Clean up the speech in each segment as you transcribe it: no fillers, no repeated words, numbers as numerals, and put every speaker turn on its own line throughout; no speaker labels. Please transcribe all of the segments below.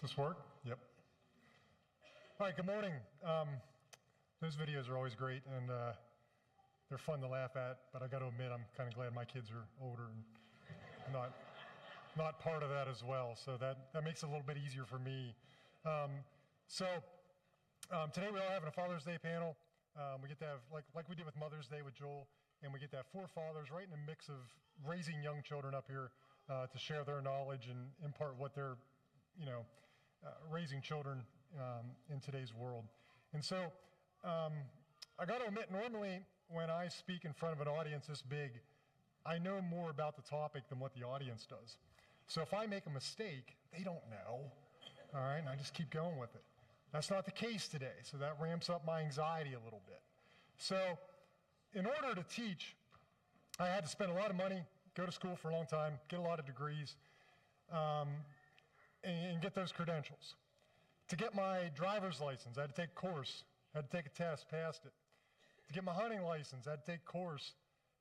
Does this work? Yep. All right, good morning. Those videos are always great, and they're fun to laugh at, but I got to admit, I'm kind of glad my kids are older and not part of that as well, so that makes it a little bit easier for me. Today we are having a Father's Day panel. We get to have, like we did with Mother's Day with Joel, and we get to have four fathers right in the mix of raising young children up here to share their knowledge and impart what they're, raising children in today's world. And so I got to admit, normally when I speak in front of an audience this big, I know more about the topic than what the audience does. So if I make a mistake, they don't know, all right, and I just keep going with it. That's not the case today, so that ramps up my anxiety a little bit. So in order to teach, I had to spend a lot of money, go to school for a long time, get a lot of degrees, and get those credentials. To get my driver's license, I had to take a course, had to take a test, passed it. To get my hunting license, I had to take a course,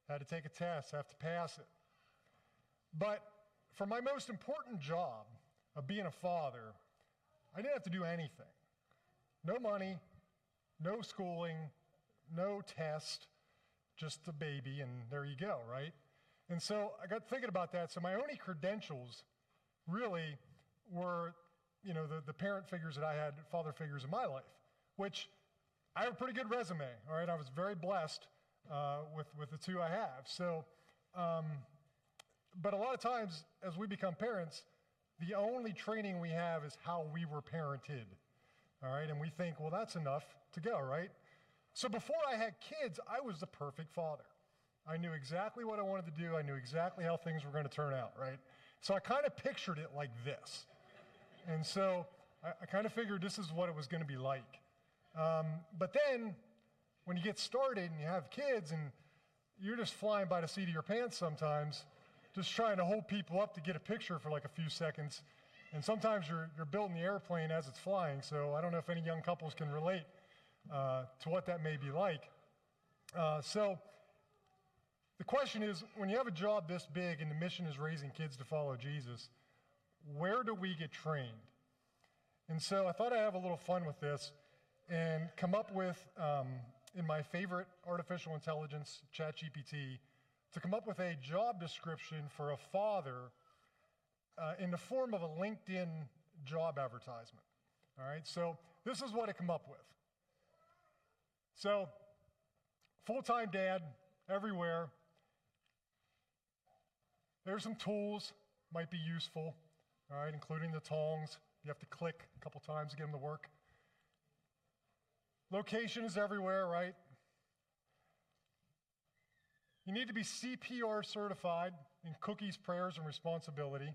had to take a test, have to pass it. But for my most important job of being a father, I didn't have to do anything. No money, no schooling, no test, just a baby, and there you go, right? And so I got thinking about that. So my only credentials really were, the parent figures that I had, father figures in my life, which I have a pretty good resume, all right? I was very blessed with the two I have. So, but a lot of times as we become parents, the only training we have is how we were parented, all right? And we think, well, that's enough to go, right? So before I had kids, I was the perfect father. I knew exactly what I wanted to do. I knew exactly how things were going to turn out, right? So I kind of pictured it like this. And so I kind of figured this is what it was going to be like. But then when you get started and you have kids and you're just flying by the seat of your pants sometimes, just trying to hold people up to get a picture for like a few seconds. And sometimes you're building the airplane as it's flying. So I don't know if any young couples can relate to what that may be like. So the question is, when you have a job this big and the mission is raising kids to follow Jesus, where do we get trained? And so I thought I'd have a little fun with this and come up with, in my favorite artificial intelligence, ChatGPT, to come up with a job description for a father in the form of a LinkedIn job advertisement. All right, so this is what I come up with. So, full-time dad, everywhere. There's some tools, might be useful, all right, including the tongs. You have to click a couple times to get them to work. Location is everywhere, right? You need to be CPR certified in cookies, prayers, and responsibility.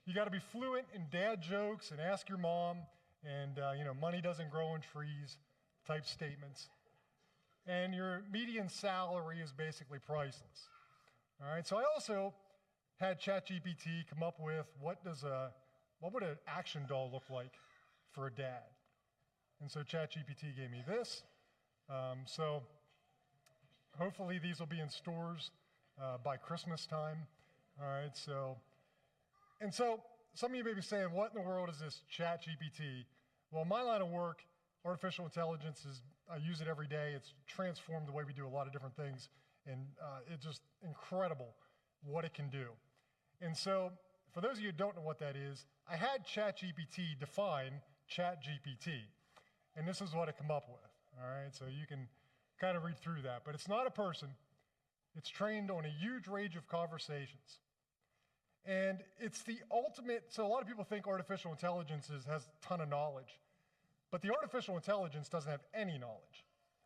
You got to be fluent in dad jokes and ask your mom and, money doesn't grow on trees type statements. And your median salary is basically priceless. All right, so I also had ChatGPT come up with what would an action doll look like for a dad? And so ChatGPT gave me this. So hopefully these will be in stores by Christmas time. All right, so some of you may be saying, what in the world is this ChatGPT? Well, in my line of work, artificial intelligence I use it every day. It's transformed the way we do a lot of different things, and it's just incredible what it can do. And so, for those of you who don't know what that is, I had ChatGPT define ChatGPT, and this is what it come up with, all right? So you can kind of read through that, but it's not a person. It's trained on a huge range of conversations. And it's the ultimate, so a lot of people think artificial intelligence has a ton of knowledge, but the artificial intelligence doesn't have any knowledge.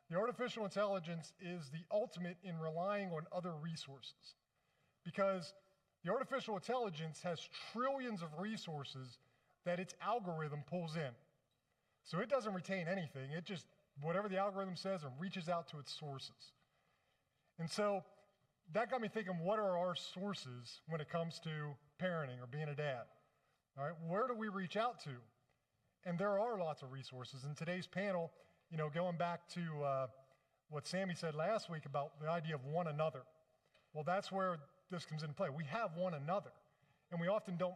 The artificial intelligence is the ultimate in relying on other resources, because the artificial intelligence has trillions of resources that its algorithm pulls in. So it doesn't retain anything. It just, whatever the algorithm says, it reaches out to its sources. And so that got me thinking, what are our sources when it comes to parenting or being a dad? All right, where do we reach out to? And there are lots of resources. In today's panel, going back to what Sammy said last week about the idea of one another. Well, that's where this comes into play. We have one another, and we often don't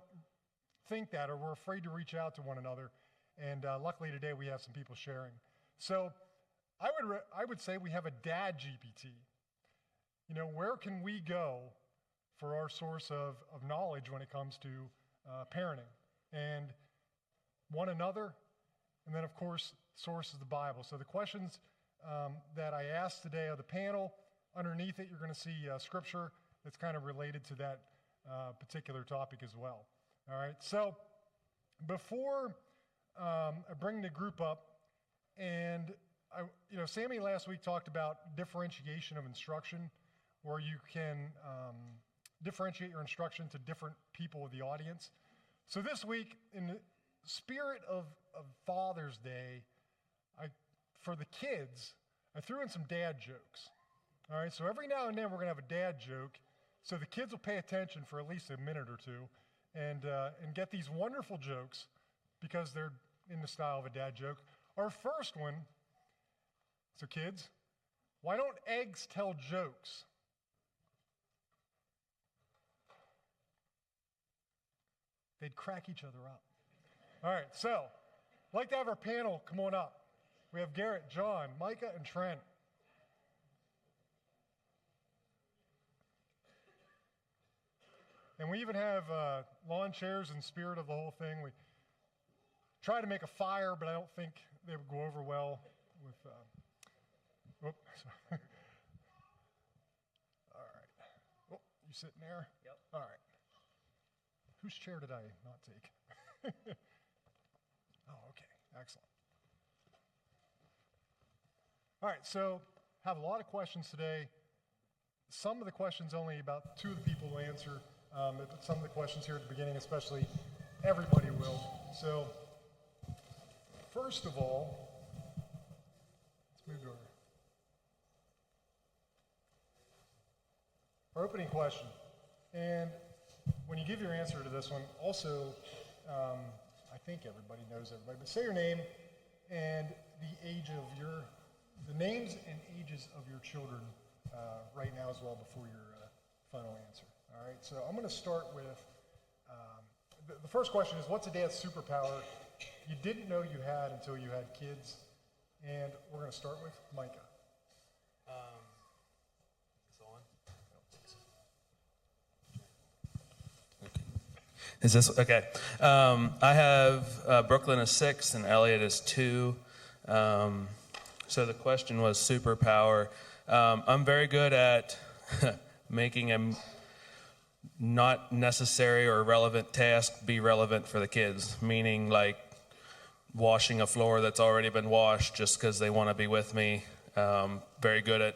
think that, or we're afraid to reach out to one another. And luckily today we have some people sharing. So I would say we have a dad GPT. You know, where can we go for our source of knowledge when it comes to parenting? And one another, and then of course, source is the Bible. So the questions that I asked today of the panel, underneath it you're going to see scripture that's kind of related to that particular topic as well. All right, so before I bring the group up, and Sammy last week talked about differentiation of instruction, where you can differentiate your instruction to different people of the audience. So this week, in the spirit of Father's Day, for the kids, I threw in some dad jokes. All right, so every now and then we're going to have a dad joke, so the kids will pay attention for at least a minute or two and get these wonderful jokes because they're in the style of a dad joke. Our first one, so kids, why don't eggs tell jokes? They'd crack each other up. All right, so I'd like to have our panel come on up. We have Garrett, John, Micah, and Trent. And we even have lawn chairs in spirit of the whole thing. We tried to make a fire, but I don't think they would go over well with, sorry. All right. Oh, you sitting there?
Yep.
All right. Whose chair did I not take? Oh, okay, excellent. All right, so have a lot of questions today. Some of the questions only about two of the people will answer. But some of the questions here at the beginning, especially, everybody will. So, first of all, let's move to our opening question. And when you give your answer to this one, also, I think everybody knows everybody, but say your name and the names and ages of your children right now as well before your final answer. All right, so I'm going to start with, the first question is, what's a dad's superpower you didn't know you had until you had kids? And we're going to start with Micah.
Is this okay? I have Brooklyn is 6 and Elliot is 2. So the question was superpower. I'm very good at making a not necessary or relevant task be relevant for the kids, meaning like washing a floor that's already been washed just because they want to be with me. Very good at,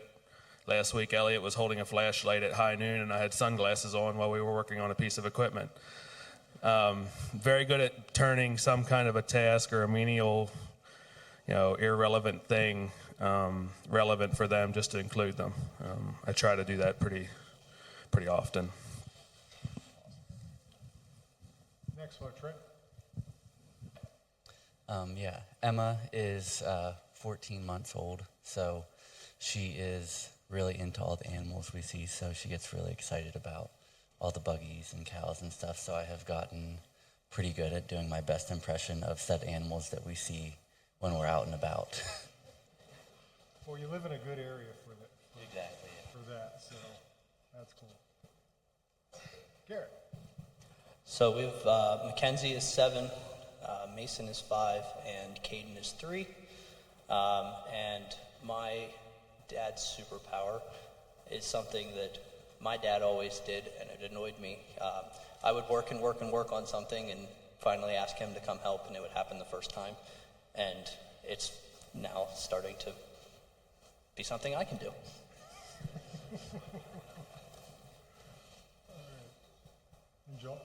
last week Elliot was holding a flashlight at high noon and I had sunglasses on while we were working on a piece of equipment. Very good at turning some kind of a task or a menial, irrelevant thing relevant for them, just to include them. I try to do that pretty often.
Next one, Trent.
Emma is 14 months old, so she is really into all the animals we see, so she gets really excited about all the buggies and cows and stuff, so I have gotten pretty good at doing my best impression of said animals that we see when we're out and about.
Well, you live in a good area for that, so that's cool. Garrett.
So we've Mackenzie is 7, Mason is 5, and Caden is 3. And my dad's superpower is something that my dad always did, and it annoyed me. I would work on something and finally ask him to come help, and it would happen the first time. And it's now starting to be something I can do.
And Joel?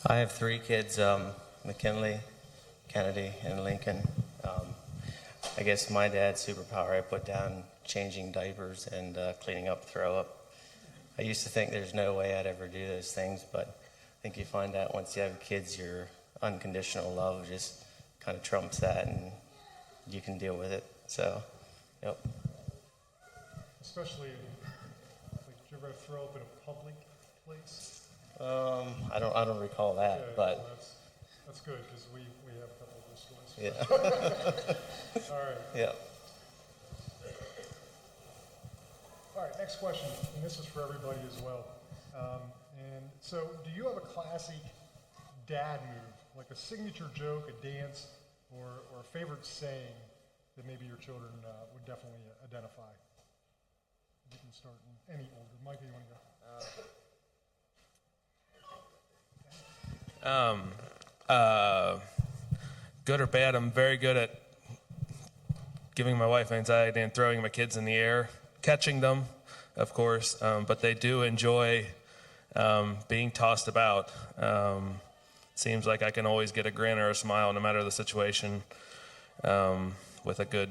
I have 3 kids, McKinley, Kennedy, and Lincoln. I guess my dad's superpower I put down changing diapers and cleaning up throw up. I used to think there's no way I'd ever do those things, but I think you find out once you have kids, your unconditional love just kind of trumps that and you can deal with it. So, yep.
especially like, did you ever throw up in a public place?
I don't recall that,
Yeah,
but
well, that's good because we have a couple of those stories.
yeah,
All right.
yeah.
All right, next question, and this is for everybody as well. And so, do you have a classic dad move, like a signature joke, a dance, or a favorite saying that maybe your children would definitely identify? You can start in any order. Micah, you want to go?
Good or bad, I'm very good at giving my wife anxiety and throwing my kids in the air, catching them, of course, but they do enjoy being tossed about. Seems like I can always get a grin or a smile no matter the situation with a good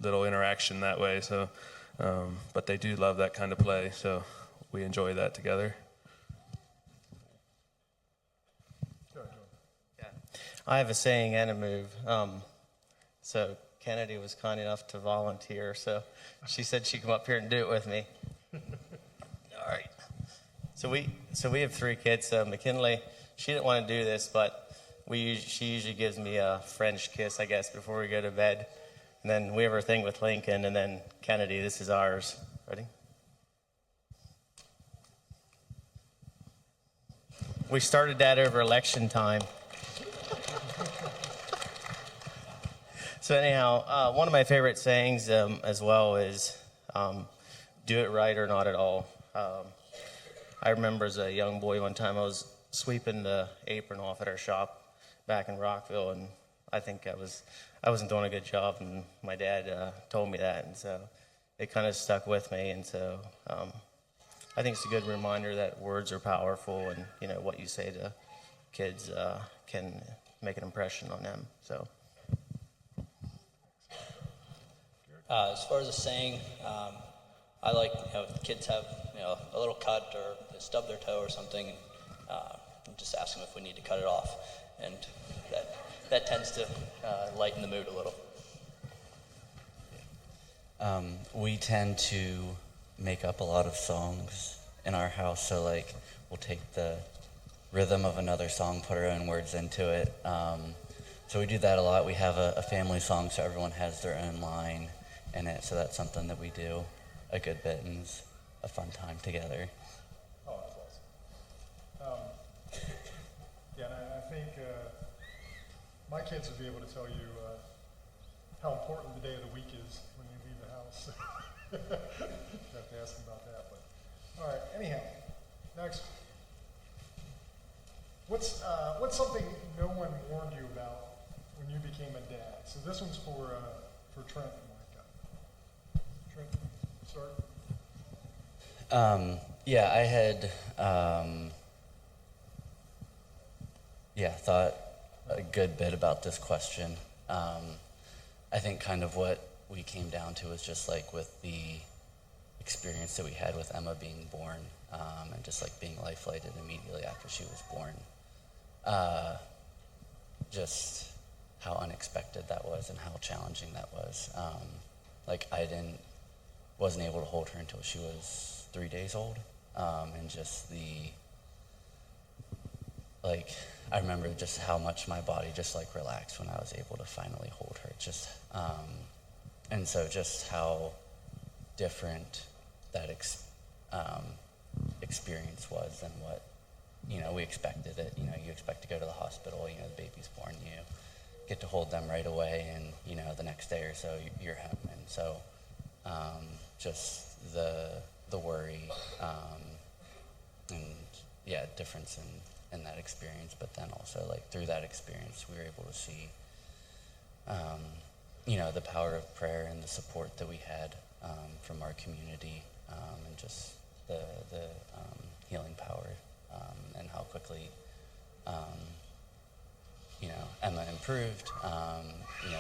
little interaction that way. So, but they do love that kind of play, so we enjoy that together.
Go ahead, Joe.
I have a saying and a move. So Kennedy was kind enough to volunteer, so she said she'd come up here and do it with me. All right. So we have 3 kids. So McKinley, she didn't want to do this, but she usually gives me a French kiss, I guess, before we go to bed. And then we have our thing with Lincoln, and then Kennedy. This is ours. Ready? We started that over election time. So anyhow, one of my favorite sayings as well is, do it right or not at all. I remember as a young boy one time I was sweeping the apron off at our shop back in Rockville, and I think I wasn't doing a good job, and my dad told me that, and so it kind of stuck with me, and so I think it's a good reminder that words are powerful, and what you say to kids can make an impression on them. So.
As far as a saying, I like if kids have a little cut or they stub their toe or something, just ask them if we need to cut it off, and that tends to lighten the mood a little.
We tend to make up a lot of songs in our house, so like we'll take the rhythm of another song, put our own words into it. So we do that a lot. We have a family song, so everyone has their own line in it, so that's something that we do a good bit, and it's a fun time together.
Oh, that's awesome. Yeah, and I think my kids would be able to tell you how important the day of the week is when you leave the house. You have to ask them about that. But all right. Anyhow, next. What's something no one warned you about when you became a dad? So this one's for Trent and Micah. Trent, start.
Yeah, I had thought a good bit about this question. I think kind of what we came down to was just like with the experience that we had with Emma being born, and just like being life flighted immediately after she was born. Just how unexpected that was and how challenging that was. Like I wasn't able to hold her until she was 3 days old, and just I remember just how much my body just like relaxed when I was able to finally hold her. Just and so just how different that experience was than what we expected it. You expect to go to the hospital. The baby's born. You get to hold them right away, and the next day or so you're home. And so just the worry and difference in that experience, but then also like through that experience we were able to see the power of prayer and the support that we had from our community, and just the healing power, and how quickly Emma improved.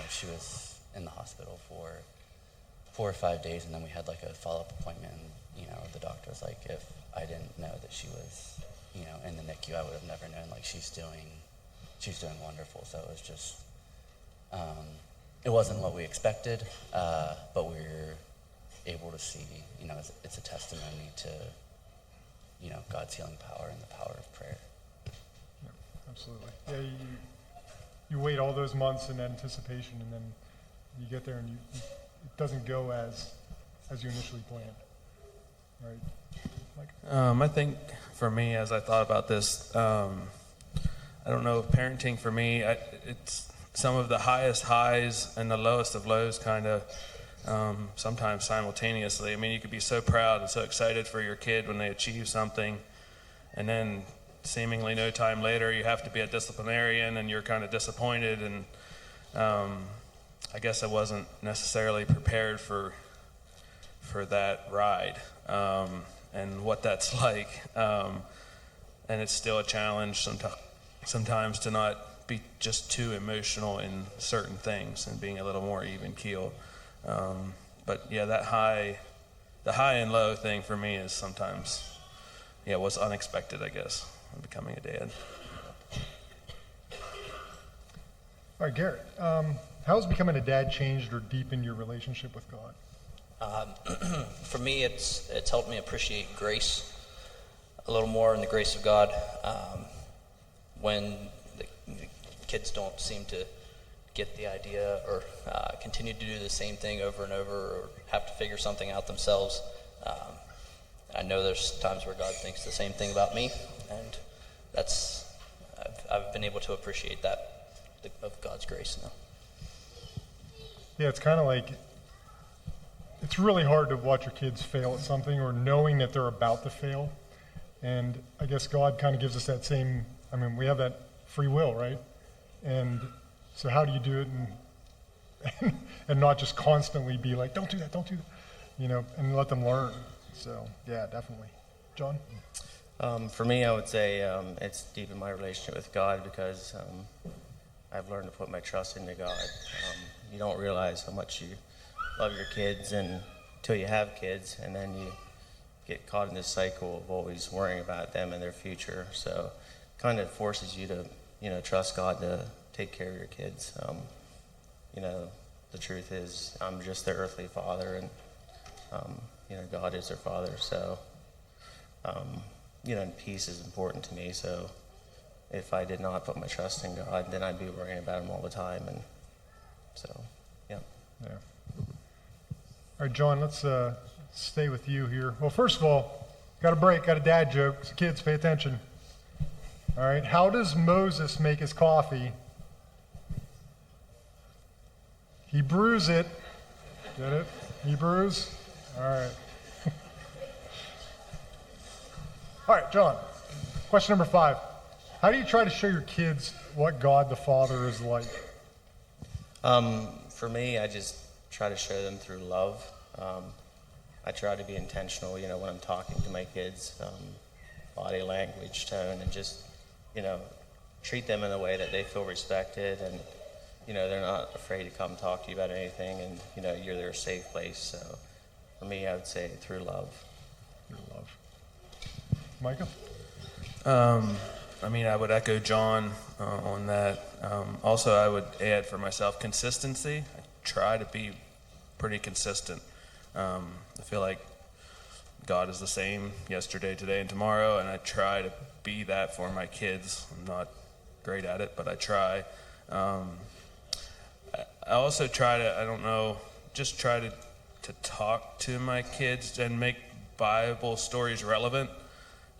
She was in the hospital for 4 or 5 days, and then we had like a follow-up appointment, and the doctor was like, if I didn't know that she was in the NICU, I would have never known. Like she's doing wonderful. So it was just it wasn't what we expected, but we're able to see, it's a testimony to, God's healing power and the power of prayer.
Yeah, absolutely. Yeah, you wait all those months in anticipation, and then you get there, and it doesn't go as you initially planned, right? Mike?
I think for me, as I thought about this, I don't know, parenting for me, it's some of the highest highs and the lowest of lows, kind of, sometimes simultaneously. I mean, you could be so proud and so excited for your kid when they achieve something, and then seemingly no time later, you have to be a disciplinarian, and you're kind of disappointed. And I guess I wasn't necessarily prepared for that ride, and what that's like. And it's still a challenge sometimes to not be just too emotional in certain things and being a little more even keel. But yeah, the high and low thing for me is sometimes, was unexpected, I guess, in becoming a dad.
All right, Garrett, how has becoming a dad changed or deepened your relationship with God?
For me, it's helped me appreciate grace a little more, and the grace of God. When the kids don't seem to get the idea, or continue to do the same thing over and over, or have to figure something out themselves, I know there's times where God thinks the same thing about me, and I've been able to appreciate that of God's grace now.
Yeah, it's kind of like, it's really hard to watch your kids fail at something, or knowing that they're about to fail. And I guess God kind of gives us that same, we have that free will, right? And so how do you do it and not just constantly be like, don't do that, and let them learn. So, yeah, definitely. John?
For me, I would say it's deepened my relationship with God, because I've learned to put my trust into God. You don't realize how much you love your kids until you have kids, and then you get caught in this cycle of always worrying about them and their future. So it kind of forces you to, trust God to take care of your kids. The truth is, I'm just their earthly father, and, God is their father. So, and peace is important to me. So if I did not put my trust in God, then I'd be worrying about him all the time. And so, yeah.
Yeah. All right, John, let's stay with you here. Well, first of all, got a dad joke. So kids, pay attention. All right, how does Moses make his coffee? He brews it. Get it? He brews? All right. All right, John, question number 5. How do you try to show your kids what God the Father is like?
For me, I just try to show them through love. I try to be intentional, when I'm talking to my kids, body language, tone, and just, treat them in a way that they feel respected, and, they're not afraid to come talk to you about anything, and, you're their safe place. So for me, I would say through love.
Through love. Micah?
I would echo John on that. Also, I would add for myself consistency. I try to be pretty consistent. I feel like God is the same yesterday, today, and tomorrow, and I try to be that for my kids. I'm not great at it, but I try. I also try to, just try to talk to my kids and make Bible stories relevant.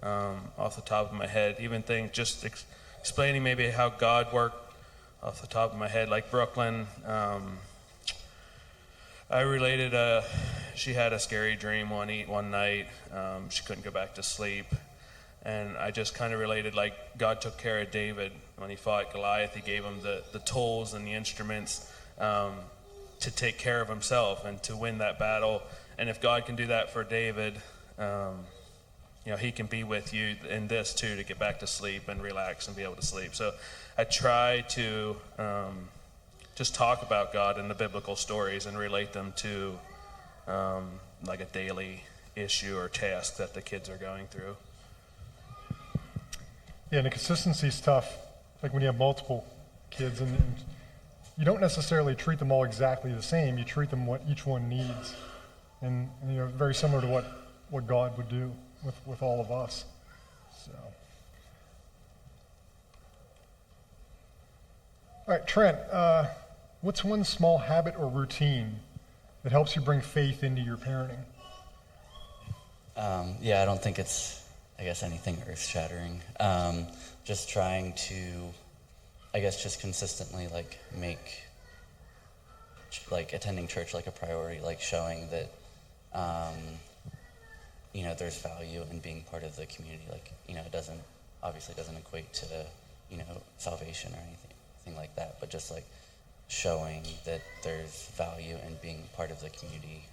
Off the top of my head, even things just explaining maybe how God worked off the top of my head, like Brooklyn. I related, she had a scary dream one night. She couldn't go back to sleep. And I just kind of related, like, God took care of David when he fought Goliath. He gave him the tools and the instruments to take care of himself and to win that battle. And if God can do that for David, he can be with you in this too, to get back to sleep and relax and be able to sleep. So I try to just talk about God in the biblical stories and relate them to like a daily issue or task that the kids are going through.
Yeah, and the consistency is tough. Like when you have multiple kids, and you don't necessarily treat them all exactly the same. You treat them what each one needs. and very similar to what God would do with all of us. So, all right, Trent, what's one small habit or routine that helps you bring faith into your parenting?
Yeah, I don't think it's, I guess, anything earth-shattering. Just trying to, I guess, just consistently, like, make, like, attending church, like, a priority, like, showing that, there's value in being part of the community. Like, it obviously doesn't equate to, salvation or anything like that, but just, like, showing that there's value in being part of the community,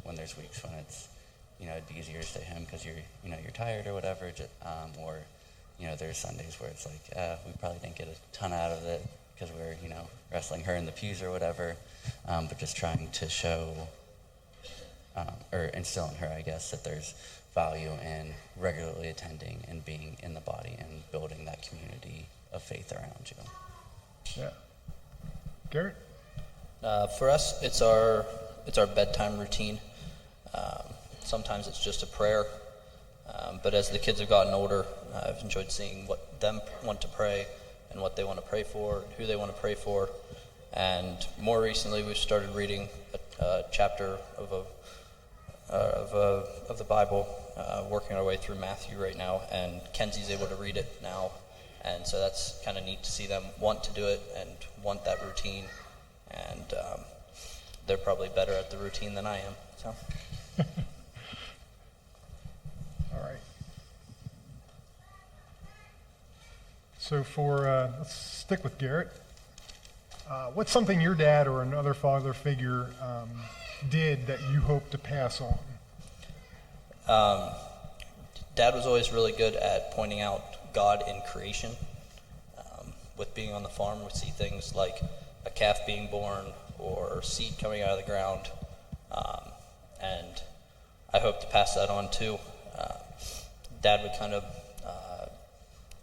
when there's weeks when it's, it'd be easier to stay home because you're tired or whatever, or, there's Sundays where it's like, we probably didn't get a ton out of it because we were, wrestling her in the pews or whatever, but just trying to show, or instill in her, I guess, that there's value in regularly attending and being in the body and building that community of faith around you.
Yeah. Garrett?
For us, it's our bedtime routine. Sometimes it's just a prayer, but as the kids have gotten older, I've enjoyed seeing what them want to pray and what they want to pray for, who they want to pray for. And more recently, we've started reading a chapter of the Bible, working our way through Matthew right now, and Kenzie's able to read it now. And so that's kind of neat to see them want to do it and want that routine. And they're probably better at the routine than I am. So.
All right. So let's stick with Garrett. What's something your dad or another father figure did that you hope to pass on?
Dad was always really good at pointing out God in creation. With being on the farm, we see things like a calf being born or seed coming out of the ground. And I hope to pass that on too. Dad would kind of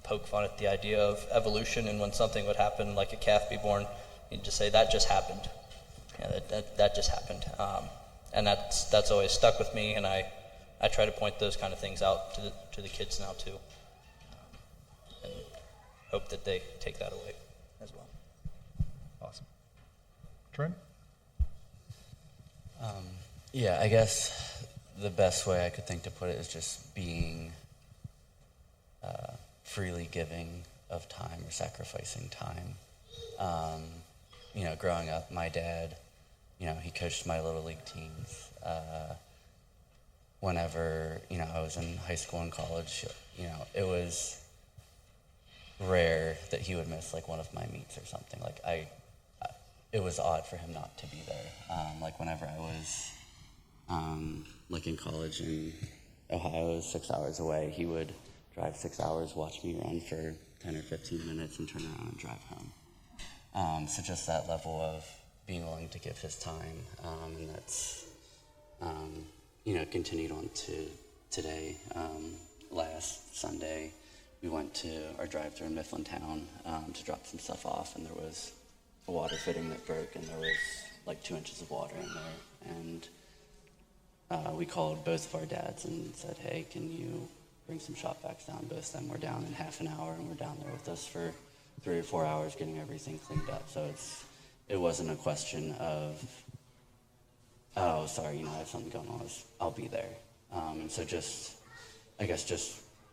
poke fun at the idea of evolution, and when something would happen, like a calf be born, he'd just say, that just happened. Yeah, that just happened. And that's always stuck with me, and I try to point those kind of things out to the kids now too. And hope that they take that away as well.
Awesome. Trent?
Yeah, I guess the best way I could think to put it is just being freely giving of time or sacrificing time. Growing up, my dad, he coached my Little League teams. Whenever, I was in high school and college, it was rare that he would miss, like, one of my meets or something. Like, it was odd for him not to be there. Like, whenever I was, like, in college in Ohio, it was 6 hours away, he would drive 6 hours, watch me run for 10 or 15 minutes, and turn around and drive home. So just that level of being willing to give his time, and that's, continued on to today. Last Sunday, we went to our drive-thru in Mifflintown to drop some stuff off, and there was a water fitting that broke, and there was like 2 inches of water in there. And we called both of our dads and said, hey, can you bring some shop vacs down? Both of them were down in half an hour, and were down there with us for 3 or 4 hours getting everything cleaned up. So it wasn't a question of, oh, sorry, I have something going on. I'll be there. And so just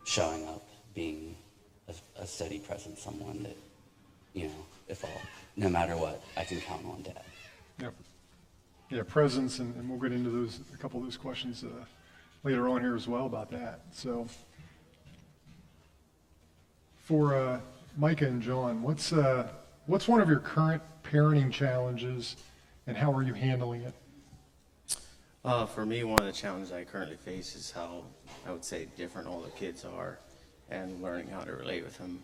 showing up, being a steady presence, someone that, no matter what, I can count on Dad.
Yep. Yeah, presence, and we'll get into a couple of those questions later on here as well about that. So for Micah and John, what's one of your current parenting challenges, and how are you handling it?
For me, one of the challenges I currently face is how, I would say, different all the kids are and learning how to relate with them.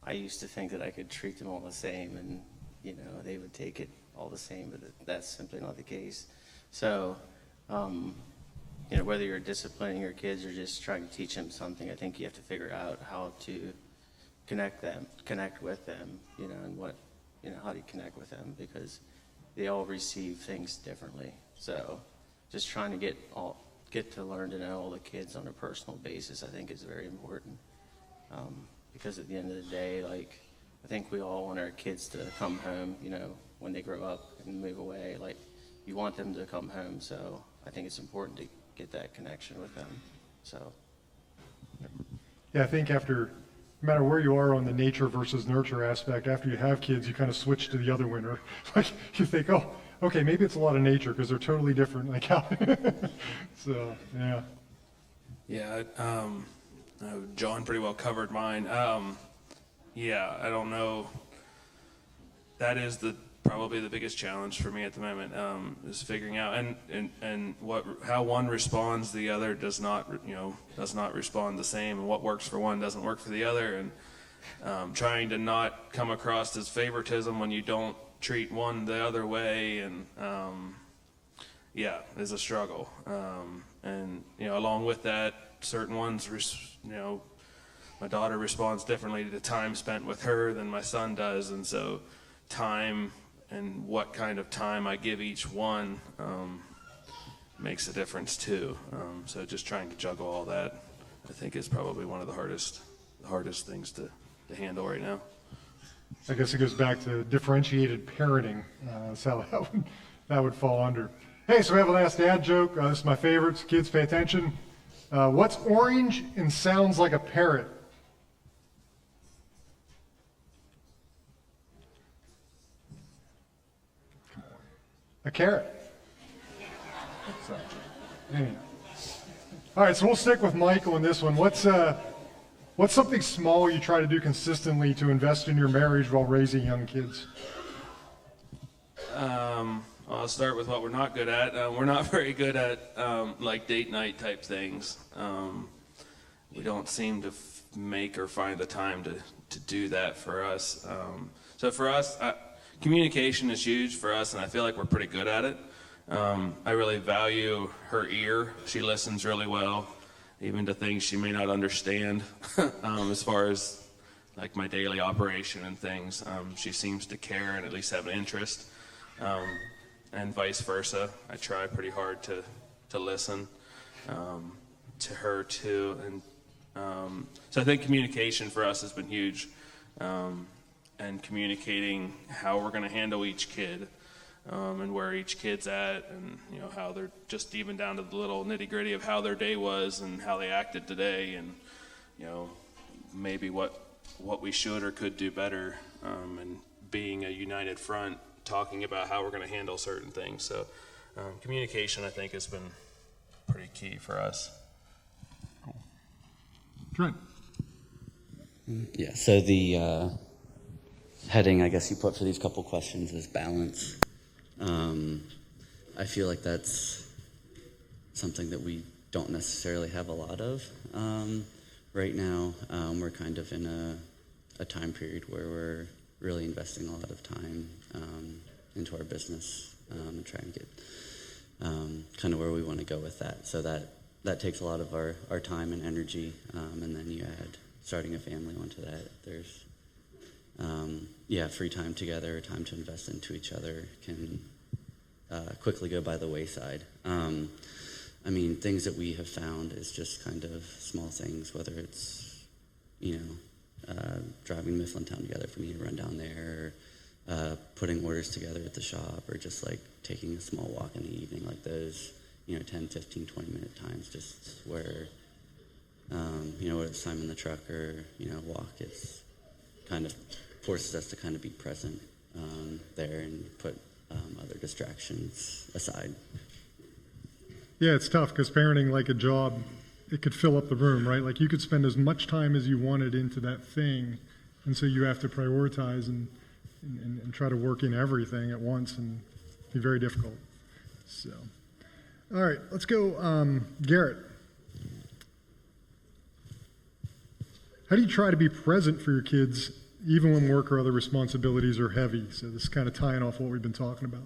I used to think that I could treat them all the same and, they would take it all the same, but that's simply not the case. So, whether you're disciplining your kids or just trying to teach them something, I think you have to figure out how to connect with them, and how do you connect with them, because they all receive things differently. So just trying to get to learn to know all the kids on a personal basis, I think is very important. Because at the end of the day, like, I think we all want our kids to come home, you know, when they grow up and move away. Like, you want them to come home, so I think it's important to get that connection with them. So,
Yeah, I think after, no matter where you are on the nature versus nurture aspect, after you have kids, you kind of switch to the other winner. Like, you think, oh, okay, maybe it's a lot of nature because they're totally different. Like how, so, yeah.
Yeah, John pretty well covered mine. Yeah, I don't know. That is probably the biggest challenge for me at the moment, is figuring out and how one responds, the other does not respond the same, and what works for one doesn't work for the other, and trying to not come across as favoritism when you don't treat one the other way, and yeah, is a struggle. And along with that, certain ones, my daughter responds differently to the time spent with her than my son does, and so time and what kind of time I give each one makes a difference too. So just trying to juggle all that, I think, is probably one of the hardest things to handle right now.
I guess it goes back to differentiated parenting. That's how that would fall under. Hey, so we have a last dad joke. This is my favorite. So kids, pay attention. What's orange and sounds like a parrot? A carrot. So, anyhow. All right, so we'll stick with Michael in this one. What's something small you try to do consistently to invest in your marriage while raising young kids?
I'll start with what we're not good at. We're not very good at like date night type things. We don't seem to make or find the time to do that for us. So for us, communication is huge for us, and I feel like we're pretty good at it. I really value her ear. She listens really well, even to things she may not understand. As far as like my daily operation and things, she seems to care and at least have an interest, and vice versa. I try pretty hard to listen to her too, and so I think communication for us has been huge. And communicating how we're going to handle each kid, and where each kid's at, and how they're just even down to the little nitty gritty of how their day was and how they acted today, and maybe what we should or could do better, and being a united front, talking about how we're going to handle certain things. So communication, I think, has been pretty key for us.
Trent.
Yeah, so the heading, I guess, you put for these couple questions is balance. I feel like that's something that we don't necessarily have a lot of right now. We're kind of in a time period where we're really investing a lot of time into our business and trying to get kind of where we want to go with that. So that takes a lot of our time and energy, and then you add starting a family onto that. There's free time together, time to invest into each other can quickly go by the wayside. I mean, things that we have found is just kind of small things, whether it's, driving to Mifflintown together if we need to run down there, or putting orders together at the shop, or just like taking a small walk in the evening, like those, 10, 15, 20-minute times, just where, whether it's time in the truck or, walk, it's kind of forces us to kind of be present there and put other distractions aside.
Yeah, it's tough because parenting, like a job, it could fill up the room, right? Like you could spend as much time as you wanted into that thing, and so you have to prioritize and try to work in everything at once, and be very difficult. So, all right, let's go, Garrett. How do you try to be present for your kids even when work or other responsibilities are heavy? So this is kind of tying off what we've been talking about.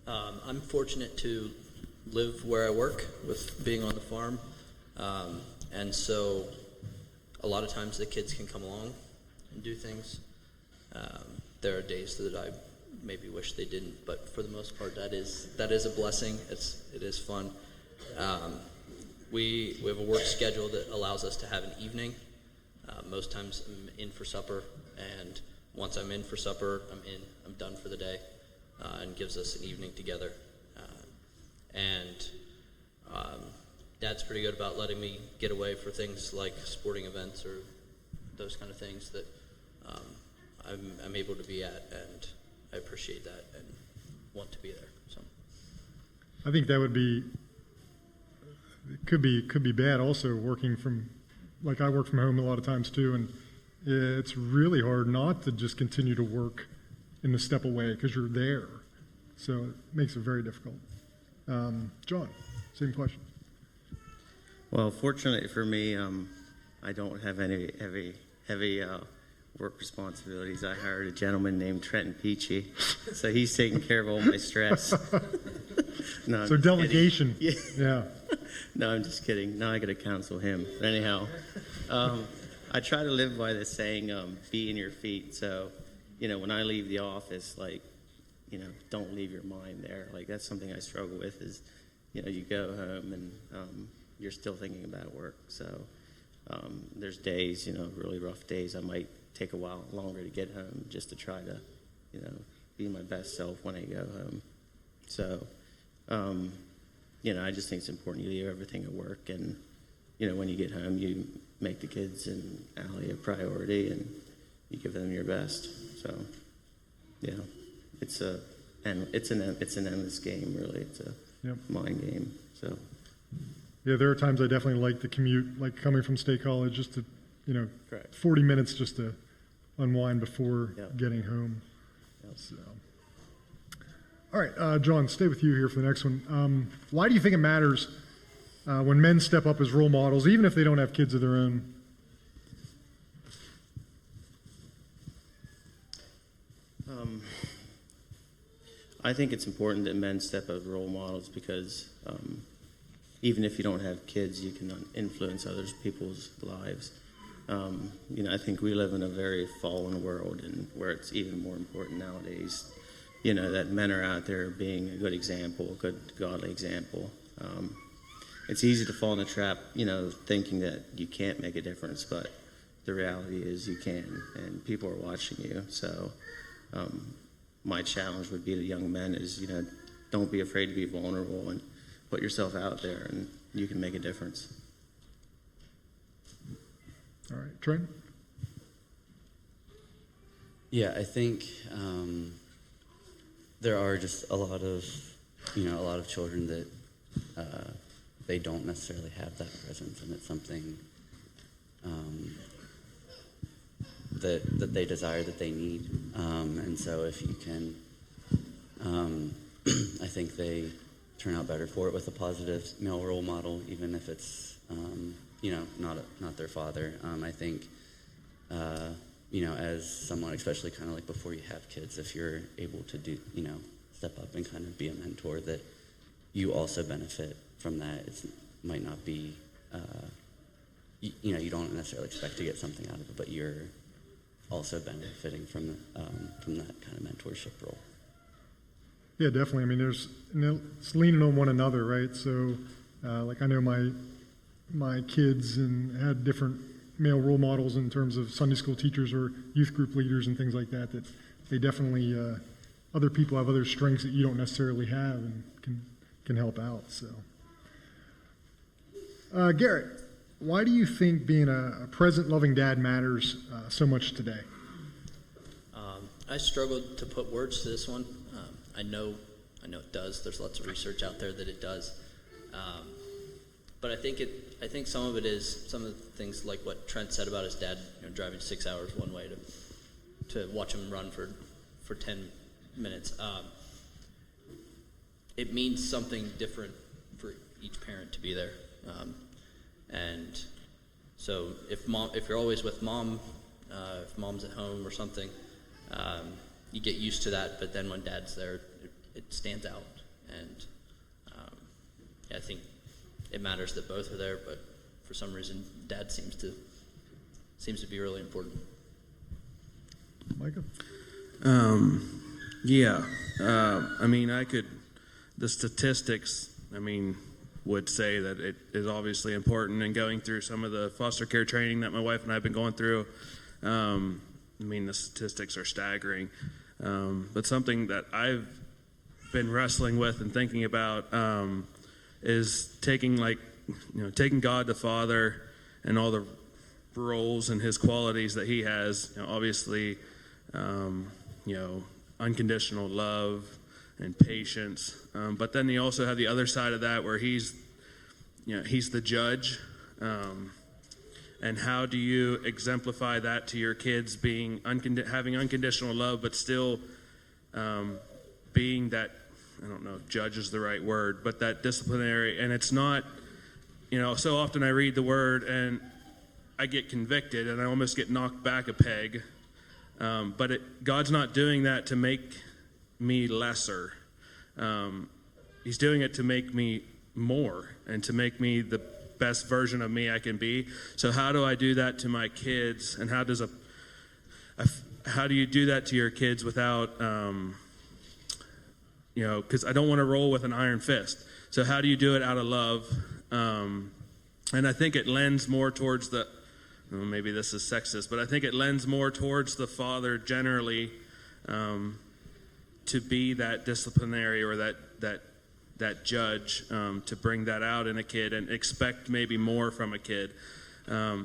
I'm fortunate to live where I work with being on the farm. And so a lot of times the kids can come along and do things. There are days that I maybe wish they didn't. But for the most part, that is a blessing. It is fun. We have a work schedule that allows us to have an evening. Most times I'm in for supper, and once I'm in for supper, I'm done for the day, and gives us an evening together. Dad's pretty good about letting me get away for things like sporting events or those kind of things that I'm able to be at, and I appreciate that and want to be there. So
I think that would be, it could be bad also working from, like I work from home a lot of times too, and it's really hard not to just continue to work in the step away because you're there. So it makes it very difficult. John, same question.
Well, fortunately for me, I don't have any heavy work responsibilities. I hired a gentleman named Trenton Peachy, so he's taking care of all my stress. No, I'm
So
just
delegation.
kidding.
Yeah.
No, I'm just kidding. Now I got to counsel him. But anyhow, I try to live by this saying, be in your feet. So, when I leave the office, like, don't leave your mind there. Like, that's something I struggle with is, you go home and you're still thinking about work. So there's days, really rough days. I might take a while longer to get home just to try to, be my best self when I go home. So, I just think it's important you leave everything at work, and when you get home, you make the kids and Allie a priority, and you give them your best. So, yeah, it's an endless game, really. It's a mind game. So,
Yeah, there are times I definitely like the commute, like coming from State College, just to,
Correct.
40 minutes just to unwind before
Yep.
getting home.
Yep.
So. All right, John, stay with you here for the next one. Why do you think it matters when men step up as role models, even if they don't have kids of their own?
I think it's important that men step up as role models because even if you don't have kids, you can influence other people's lives. I think we live in a very fallen world, and where it's even more important nowadays, that men are out there being a good example, a good godly example. It's easy to fall in the trap, thinking that you can't make a difference, but the reality is you can, and people are watching you. So my challenge would be to young men is, don't be afraid to be vulnerable and put yourself out there, and you can make a difference.
All right, Trent?
Yeah, I think there are just a lot of children that they don't necessarily have that presence, and it's something that they desire, that they need. And so if you can, I think they turn out better for it with a positive male role model, even if it's not their father. I think as someone, especially kind of like before you have kids, if you're able to do step up and kind of be a mentor, that you also benefit from that. It might not be you don't necessarily expect to get something out of it, but you're also benefiting from that kind of mentorship role.
Yeah, definitely. I mean, it's leaning on one another, right? So, like I know my kids and had different male role models in terms of Sunday school teachers or youth group leaders and things like that, that they definitely, other people have other strengths that you don't necessarily have and can help out. So, Garrett, why do you think being a present, loving dad matters so much today?
I struggled to put words to this one. I know it does. There's lots of research out there that it does. But I think some of it is some of the things like what Trent said about his dad, driving 6 hours one way to watch him run for 10 minutes. It means something different for each parent to be there. And so if you're always with mom, if mom's at home or something, you get used to that. But then when dad's there, it stands out. And I think it matters that both are there. But for some reason, dad seems to be really important.
Micah?
Yeah. I mean, the statistics, would say that it is obviously important. And going through some of the foster care training that my wife and I have been going through, the statistics are staggering. But something that I've been wrestling with and thinking about is taking God the Father and all the roles and his qualities that he has, obviously, unconditional love and patience. But then you also have the other side of that where he's the judge. And how do you exemplify that to your kids, being having unconditional love, but still being that, I don't know if judge is the right word, but that disciplinary. And it's not, so often I read the word and I get convicted and I almost get knocked back a peg. But God's not doing that to make me lesser. He's doing it to make me more and to make me the best version of me I can be. So how do I do that to my kids? And how do you do that to your kids without, because I don't want to roll with an iron fist. So how do you do it out of love? And I think it lends more towards maybe this is sexist, but I think it lends more towards the father generally to be that disciplinary or that judge, to bring that out in a kid and expect maybe more from a kid.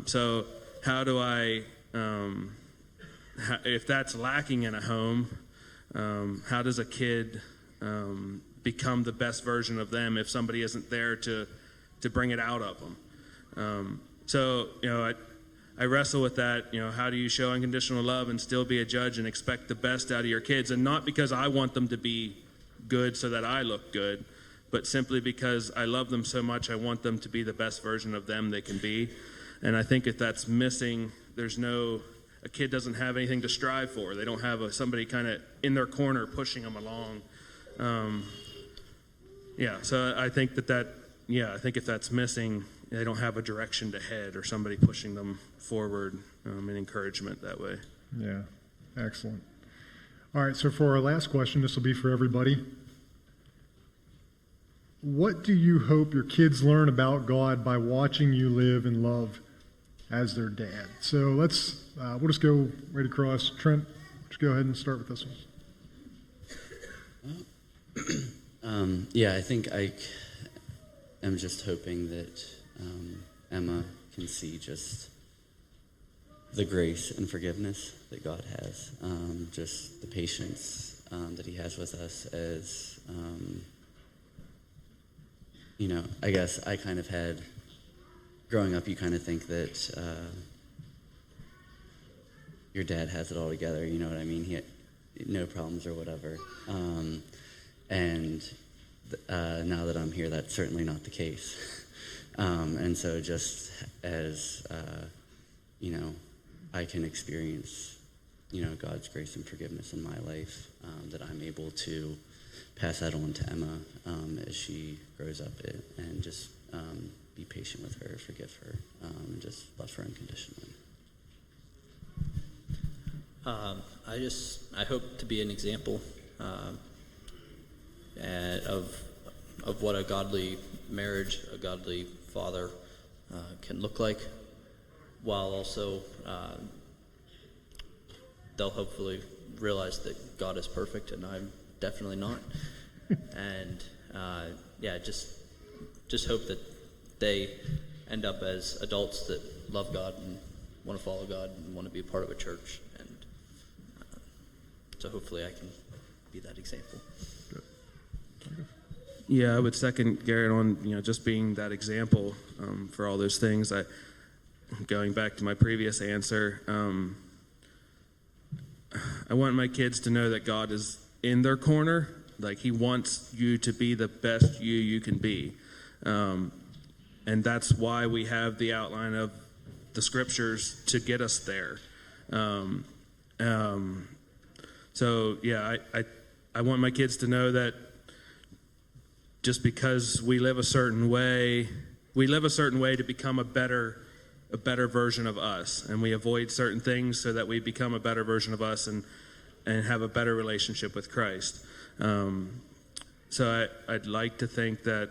So how do I, if that's lacking in a home, how does a kid become the best version of them if somebody isn't there to bring it out of them? I wrestle with that. How do you show unconditional love and still be a judge and expect the best out of your kids? And not because I want them to be good so that I look good, but simply because I love them so much, I want them to be the best version of them they can be. And I think if that's missing, a kid doesn't have anything to strive for. They don't have somebody kind of in their corner pushing them along. So I think I think if that's missing, they don't have a direction to head or somebody pushing them forward and encouragement that way.
Yeah, excellent. All right, so for our last question, this will be for everybody. What do you hope your kids learn about God by watching you live in love as their dad? So we'll just go right across. Trent, just go ahead and start with this one.
I think I am just hoping that Emma can see just the grace and forgiveness that God has, just the patience that he has with us as, I guess I kind of had, growing up, you kind of think that your dad has it all together, you know what I mean? He had no problems or whatever. Now that I'm here, that's certainly not the case. And so just as, I can experience, God's grace and forgiveness in my life, that I'm able to pass that on to Emma as she grows up and just be patient with her, forgive her, and just love her unconditionally.
I hope to be an example of what a godly marriage, a godly father can look like, while also they'll hopefully realize that God is perfect and I'm definitely not. And just hope that they end up as adults that love God and want to follow God and want to be a part of a church. And so hopefully I can be that example.
Yeah, I would second Garrett on just being that example for all those things. Going back to my previous answer, I want my kids to know that God is in their corner. Like he wants you to be the best you can be, and that's why we have the outline of the scriptures to get us there. I want my kids to know that just because we live a certain way to become a better version of us, and we avoid certain things so that we become a better version of us. And and have a better relationship with Christ. So I'd like to think that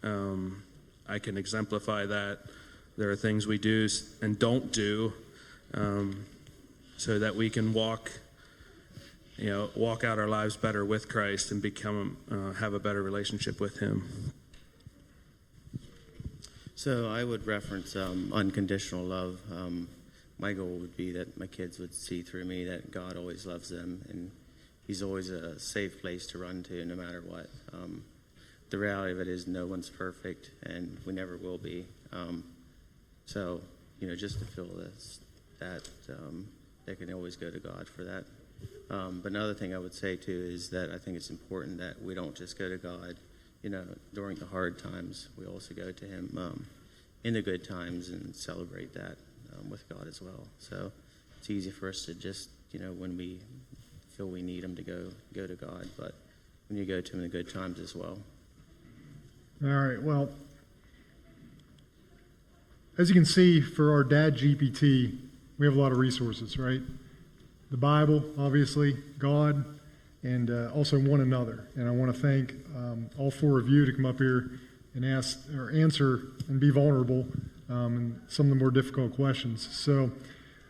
I can exemplify that. There are things we do and don't do, so that we can walk out our lives better with Christ and have a better relationship with Him.
So I would reference unconditional love. My goal would be that my kids would see through me that God always loves them, and He's always a safe place to run to no matter what. The reality of it is no one's perfect, and we never will be. So, just to feel that they can always go to God for that. But another thing I would say, too, is that I think it's important that we don't just go to God, during the hard times. We also go to Him in the good times and celebrate that with God as well. So it's easy for us to just, when we feel we need Him to go to God, but when you go to Him in the good times as well.
All right, well, as you can see, for our Dad GPT, we have a lot of resources, right? The Bible, obviously, God, and also one another. And I want to thank all four of you to come up here and answer and be vulnerable in some of the more difficult questions. So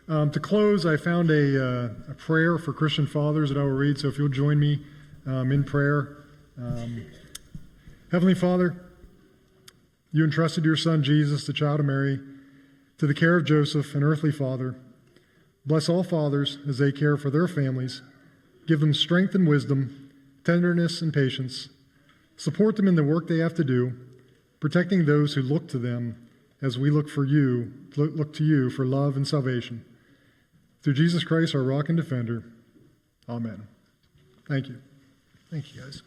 to close, I found a prayer for Christian fathers that I will read. So if you'll join me in prayer. Heavenly Father, you entrusted your Son, Jesus, the child of Mary, to the care of Joseph, an earthly father. Bless all fathers as they care for their families. Give them strength and wisdom, tenderness and patience. Support them in the work they have to do, protecting those who look to them as we look to you for love and salvation. Through Jesus Christ, our rock and defender. Amen. Thank you. Thank you, guys.